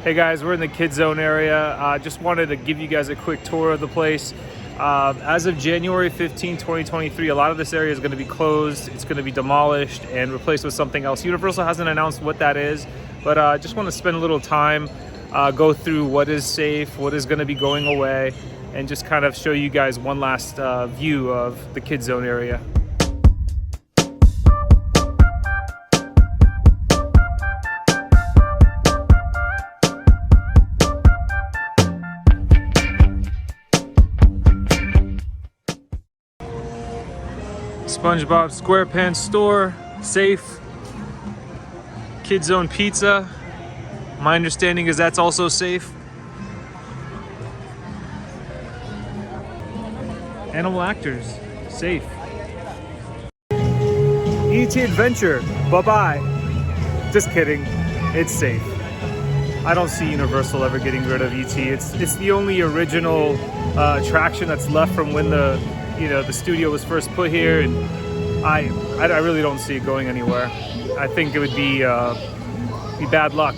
Hey guys, we're in the Kid Zone area. Just wanted to give you guys a quick tour of the place. As of January 15, 2023, a lot of this area is going to be closed. It's going to be demolished and replaced with something else. Universal hasn't announced what that is, but I just want to spend a little time, go through what is safe, what is going to be going away, and just kind of show you guys one last view of the Kid Zone area. SpongeBob SquarePants store, safe. Kid Zone Pizza. My understanding is that's also safe. Animal Actors, safe. E.T. Adventure, bye-bye. Just kidding, it's safe. I don't see Universal ever getting rid of E.T. It's the only original attraction that's left from when the studio was first put here, and I really don't see it going anywhere. I think it would be bad luck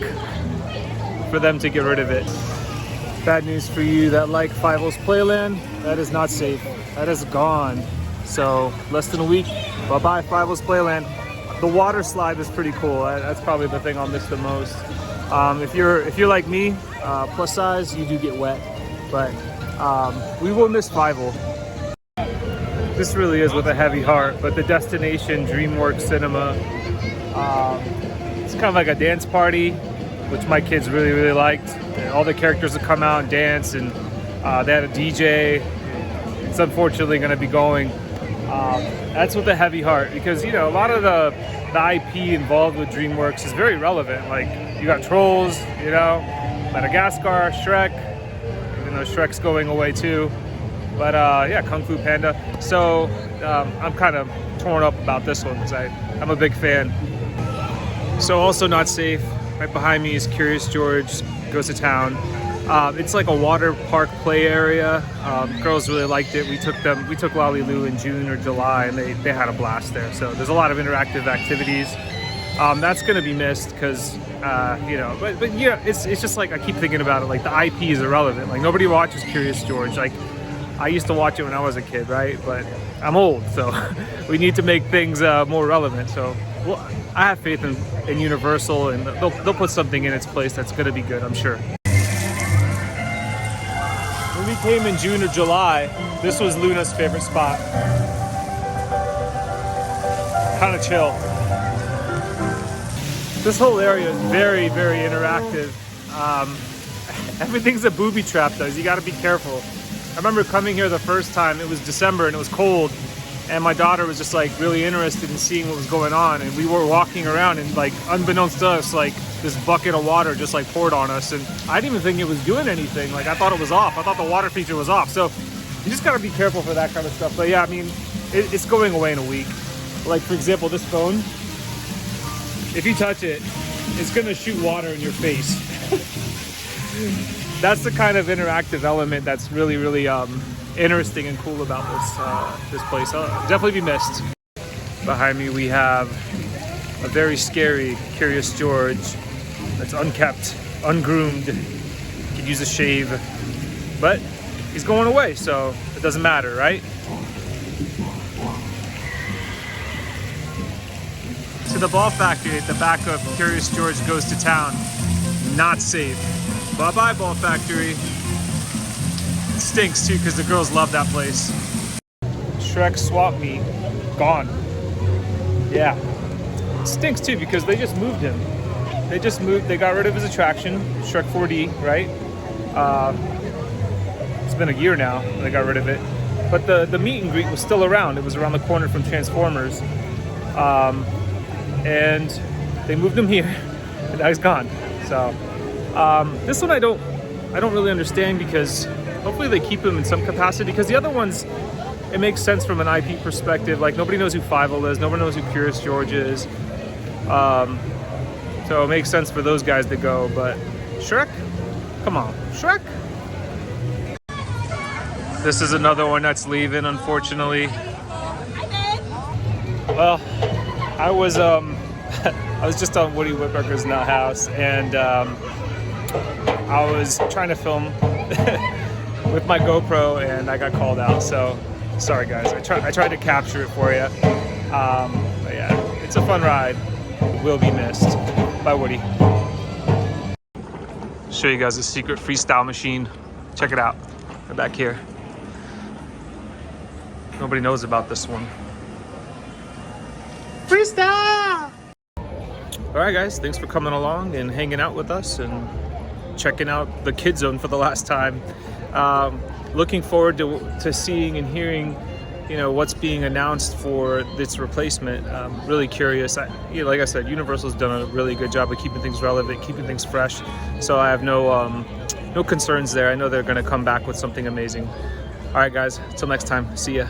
for them to get rid of it. Bad news for you that like Fievel's Playland, that is not safe. That is gone. So less than a week, bye-bye Fievel's Playland. The water slide was pretty cool. That's probably the thing I'll miss the most. If you're like me, plus size, you do get wet, but we will miss Fievel. This really is with a heavy heart, but the Destination DreamWorks Cinema, it's kind of like a dance party, which my kids really, really liked. All the characters would come out and dance, and they had a DJ. It's unfortunately going to be going. That's with a heavy heart, because a lot of the IP involved with DreamWorks is very relevant. Like, you got Trolls, Madagascar, Shrek, even though Shrek's going away too. But yeah, Kung Fu Panda. So I'm kind of torn up about this one because I'm a big fan. So also not safe. Right behind me is Curious George Goes to Town. It's like a water park play area. Girls really liked it. We took Lolly Lou in June or July, and they had a blast there. So there's a lot of interactive activities. That's gonna be missed because it's just like I keep thinking about it. Like, the IP is irrelevant. Like, nobody watches Curious George. Like, I used to watch it when I was a kid, right? But I'm old, so we need to make things more relevant. So I have faith in Universal, and they'll put something in its place that's gonna be good, I'm sure. When we came in June or July, this was Luna's favorite spot. Kind of chill. This whole area is very, very interactive. Everything's a booby trap, though. You gotta be careful. I remember coming here the first time, it was December and it was cold, and my daughter was just like really interested in seeing what was going on, and we were walking around, and like, unbeknownst to us, like, this bucket of water just like poured on us, and I didn't even think it was doing anything. Like, I thought it was off. I thought the water feature was off. So you just gotta be careful for that kind of stuff. But yeah, I mean, it's going away in a week. Like, for example, this phone, if you touch it, it's gonna shoot water in your face. That's the kind of interactive element that's really, really interesting and cool about this place. Definitely be missed. Behind me we have a very scary Curious George that's unkept, ungroomed. Could use a shave, but he's going away, so it doesn't matter, right? To the Ball Factory at the back of Curious George Goes to Town. Not safe. Bye-bye, Ball Factory. It stinks too, because the girls love that place. Shrek Swap Meet, gone. Yeah. It stinks too, because they just moved him. They got rid of his attraction, Shrek 4D, right? It's been a year now they got rid of it. But the meet and greet was still around. It was around the corner from Transformers. And they moved him here, and now he's gone. So this one I don't really understand, because hopefully they keep him in some capacity, because the other ones, it makes sense from an IP perspective. Like, nobody knows who Fievel is, nobody knows who Curious George is. So it makes sense for those guys to go, but Shrek? Come on, Shrek? This is another one that's leaving, unfortunately. Well, I was just on Woody Woodpecker's house, and I was trying to film with my GoPro and I got called out. So sorry guys, I tried to capture it for you. But yeah, it's a fun ride. Will be missed by Woody. Show you guys a secret freestyle machine. Check it out. Right back here. Nobody knows about this one. Freestyle! Alright guys, thanks for coming along and hanging out with us and checking out the Kid Zone for the last time. Looking forward to seeing and hearing, you know, what's being announced for its replacement. Really curious. Like I said, Universal's done a really good job of keeping things relevant, keeping things fresh. So I have no concerns there. I know they're going to come back with something amazing. All right, guys. Till next time. See ya.